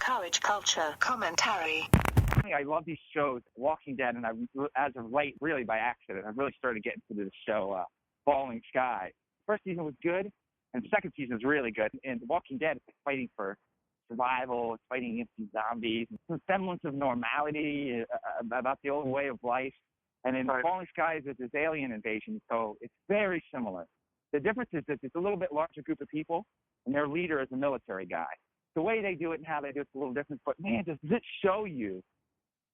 Courage Culture Commentary. I love these shows, Walking Dead, and as of late, really by accident, I've really started getting into this show, Falling Sky. First season was good, and the second season was really good. And Walking Dead is fighting for survival, it's fighting against these zombies, some semblance of normality about the old way of life. And in Falling Skies, there's this alien invasion, so it's very similar. The difference is that it's a little bit larger group of people, and their leader is a military guy. The way they do it and how they do it's a little different, but man, does it show you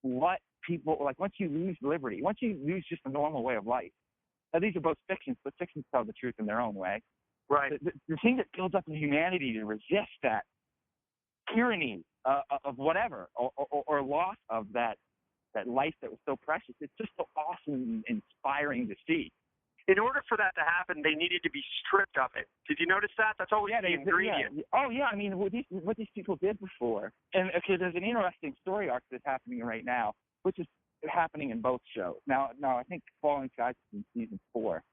what people, like once you lose liberty, once you lose just a normal way of life. Now, these are both fictions, but fictions tell the truth in their own way. Right. The thing that builds up in humanity to resist that tyranny of whatever, or loss of that life that was so precious, it's just so awesome and inspiring to see. In order for that to happen, they needed to be stripped of it. Did you notice that? That's always the ingredient. Yeah. Oh, yeah. I mean, what these people did before. And okay, there's an interesting story arc that's happening right now, which is happening in both shows. Now I think Falling Skies is in season 4.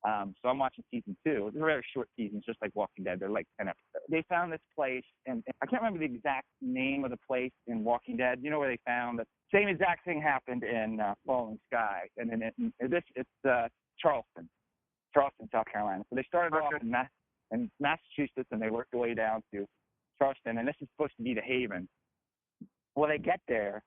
So I'm watching season 2. They're very short seasons, just like Walking Dead. They're like 10 episodes. They found this place, and I can't remember the exact name of the place in Walking Dead. You know where they found the same exact thing happened in Falling Sky. And then it's Charleston, South Carolina. So they started off in Massachusetts, and they worked their way down to Charleston, and this is supposed to be the haven. Well, they get there,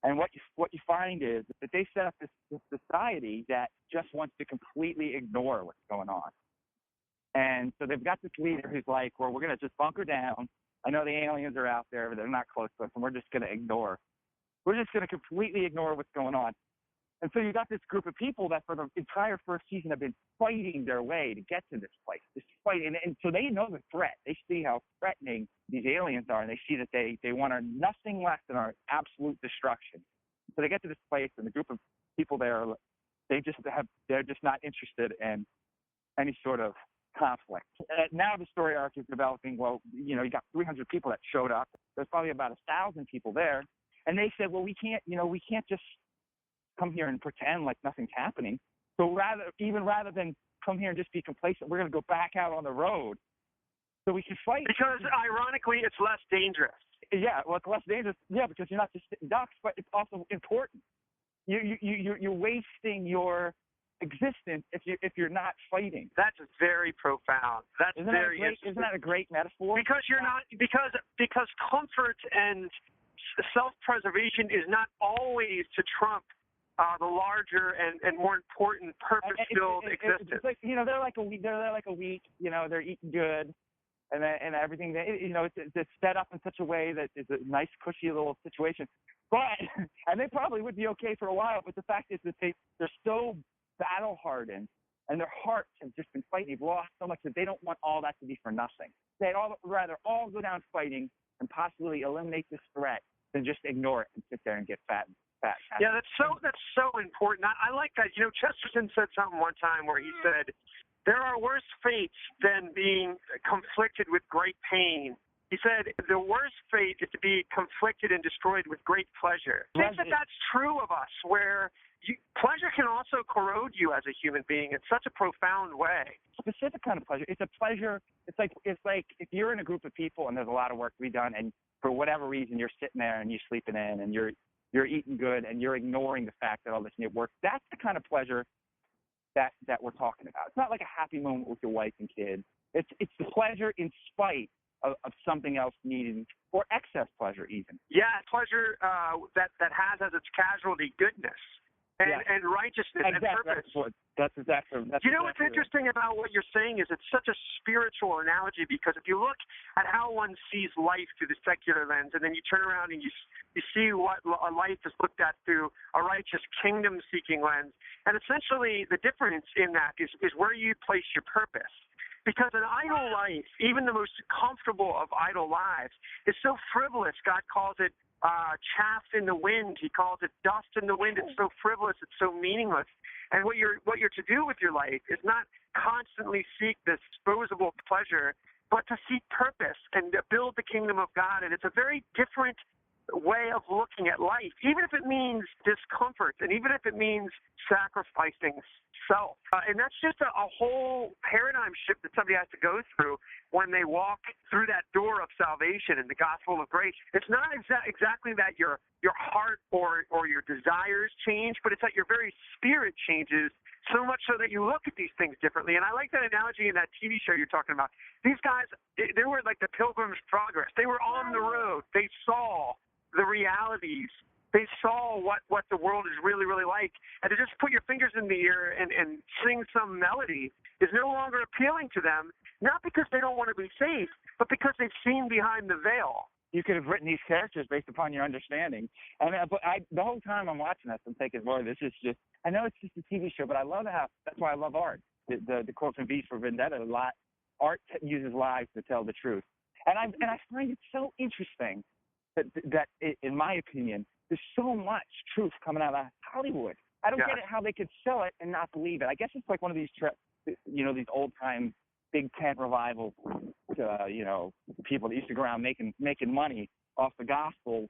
and what you find is that they set up this society that just wants to completely ignore what's going on. And so they've got this leader who's like, well, we're going to just bunker down. I know the aliens are out there, but they're not close to us, and we're just going to ignore. We're just going to completely ignore what's going on. And so you got this group of people that for the entire first season have been fighting their way to get to this place, and so they know the threat. They see how threatening these aliens are, and they see that they want nothing less than our absolute destruction. So they get to this place, and the group of people there, they're just not interested in any sort of conflict. Now the story arc is developing. Well, you got 300 people that showed up. There's probably about 1,000 people there, and they said, well, we can't just come here and pretend like nothing's happening. So rather than come here and just be complacent, we're going to go back out on the road so we can fight. Because ironically, it's less dangerous. Yeah, well, it's less dangerous. Yeah, because you're not just sitting ducks, but it's also important. You're wasting your existence if you're not fighting. That's very profound. Isn't that a great metaphor? Because you're not because comfort and self-preservation is not always to trump the larger and more important purpose-filled existence. It's like, they're like a week. They're eating good, and everything. It's set up in such a way that it's a nice, cushy little situation. But and they probably would be okay for a while. But the fact is that they're so battle hardened, and their hearts have just been fighting. They've lost so much that they don't want all that to be for nothing. They'd rather all go down fighting and possibly eliminate this threat than just ignore it and sit there and get fat. Yeah, that's so important. I like that. Chesterton said something one time where he said, there are worse fates than being conflicted with great pain. He said, the worst fate is to be conflicted and destroyed with great pleasure. I think that's true of us, where pleasure can also corrode you as a human being in such a profound way. Specific kind of pleasure. It's a pleasure. It's like if you're in a group of people and there's a lot of work to be done, and for whatever reason you're sitting there and you're sleeping in and you're eating good and you're ignoring the fact that all this new work. That's the kind of pleasure that we're talking about. It's not like a happy moment with your wife and kids. It's the pleasure in spite of something else needed, or excess pleasure even. Yeah, pleasure that has as its casualty goodness and righteousness and purpose. That's exactly. What's interesting about what you're saying is it's such a spiritual analogy, because if you look at how one sees life through the secular lens, and then you turn around and you see what a life is looked at through a righteous kingdom-seeking lens, and essentially the difference in that is where you place your purpose. Because an idle life, even the most comfortable of idle lives, is so frivolous. God calls it chaff in the wind. He calls it dust in the wind. It's so frivolous. It's so meaningless. And what you're to do with your life is not constantly seek this disposable pleasure, but to seek purpose and to build the kingdom of God. And it's a very different way of looking at life, even if it means discomfort and even if it means sacrificing self. And that's just a whole paradigm shift that somebody has to go through when they walk through that door of salvation and the gospel of grace. It's not exactly that your heart or your desires change, but it's that your very spirit changes so much so that you look at these things differently. And I like that analogy in that TV show you're talking about. These guys, they were like the Pilgrim's Progress. They were on the road. They saw the realities. They saw what the world is really, really like. And to just put your fingers in the air and sing some melody is no longer appealing to them, not because they don't want to be saved, but because they've seen behind the veil. You could have written these characters based upon your understanding. And the whole time I'm watching this, I'm thinking, boy, this is just, I know it's just a TV show, but I love how, that's why I love art. The quote from V for Vendetta, art uses lies to tell the truth. And I find it so interesting that in my opinion, there's so much truth coming out of Hollywood. I don't get it how they could sell it and not believe it. I guess it's like one of these, these old-time big tent revivals, people that used to go around making money off the gospel,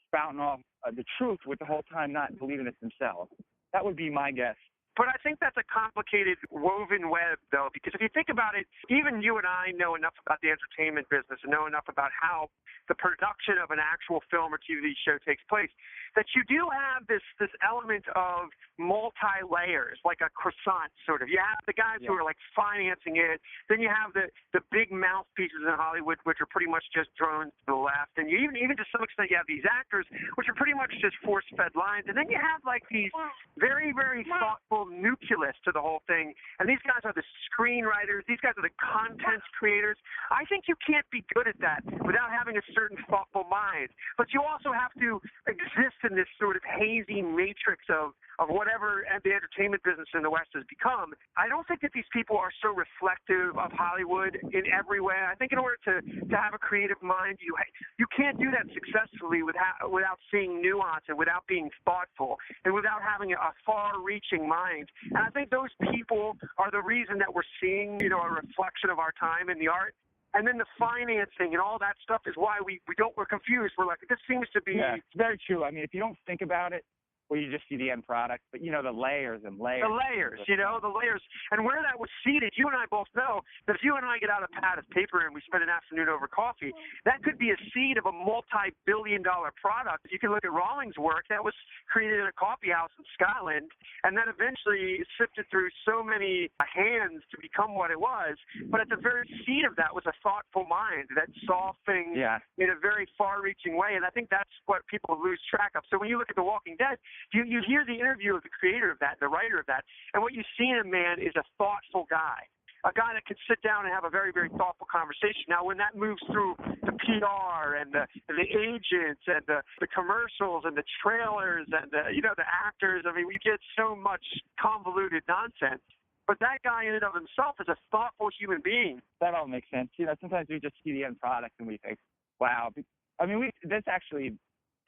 spouting off the truth with the whole time not believing it themselves. That would be my guess. But I think that's a complicated woven web, though, because if you think about it, even you and I know enough about the entertainment business and know enough about how the production of an actual film or TV show takes place, that you do have this element of multi-layers, like a croissant, sort of. You have the guys who are, like, financing it. Then you have the big mouthpieces in Hollywood, which are pretty much just thrown to the left. And you even to some extent, you have these actors, which are pretty much just force-fed lines. And then you have, like, these very, very thoughtful nucleus to the whole thing. And these guys are the screenwriters. These guys are the content creators. I think you can't be good at that without having a certain thoughtful mind. But you also have to exist in this sort of hazy matrix of whatever the entertainment business in the West has become. I don't think that these people are so reflective of Hollywood in every way. I think in order to have a creative mind, you can't do that successfully without seeing nuance and without being thoughtful and without having a far-reaching mind. And I think those people are the reason that we're seeing, a reflection of our time in the art. And then the financing and all that stuff is why we're confused. We're like, this seems to be... Yeah, it's very true. I mean, if you don't think about it, well, you just see the end product, but the layers and layers. The layers, the layers. And where that was seeded, you and I both know that if you and I get out a pad of paper and we spend an afternoon over coffee, that could be a seed of a multi-billion-dollar product. You can look at Rawlings' work. That was created in a coffee house in Scotland, and then eventually sifted through so many hands to become what it was. But at the very seed of that was a thoughtful mind that saw things in a very far-reaching way, and I think that's what people lose track of. So when you look at The Walking Dead, you hear the interview of the creator of that, the writer of that, and what you see in a man is a thoughtful guy, a guy that can sit down and have a very, very thoughtful conversation. Now, when that moves through the PR and the agents and the commercials and the trailers and the actors, I mean, we get so much convoluted nonsense. But that guy in and of himself is a thoughtful human being. That all makes sense. Sometimes we just see the end product and we think, wow. I mean, this actually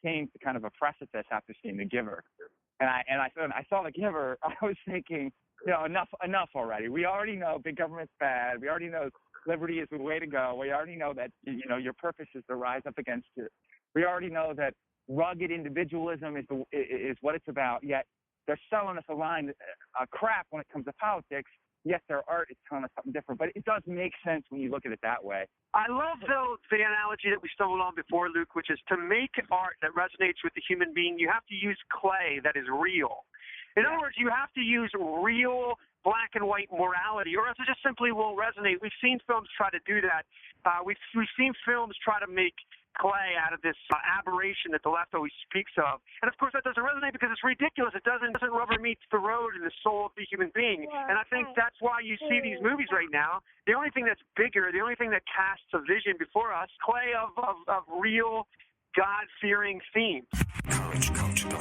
came to kind of a precipice after seeing The Giver, and I saw The Giver. I was thinking, enough already. We already know big government's bad. We already know liberty is the way to go. We already know that your purpose is to rise up against it. We already know that rugged individualism is what it's about. Yet they're selling us a line of crap when it comes to politics. Yes, their art is telling us something different, but it does make sense when you look at it that way. I love, though, the analogy that we stumbled on before, Luke, which is to make art that resonates with the human being, you have to use clay that is real. In other words, you have to use real black and white morality, or else it just simply won't resonate. We've seen films try to do that. We've seen films try to make clay out of this aberration that the left always speaks of. And, of course, that doesn't resonate because it's ridiculous. It doesn't rubber meets the road in the soul of the human being. And I think that's why you see these movies right now. The only thing that's bigger, the only thing that casts a vision before us, clay of real God-fearing themes. Courage Culture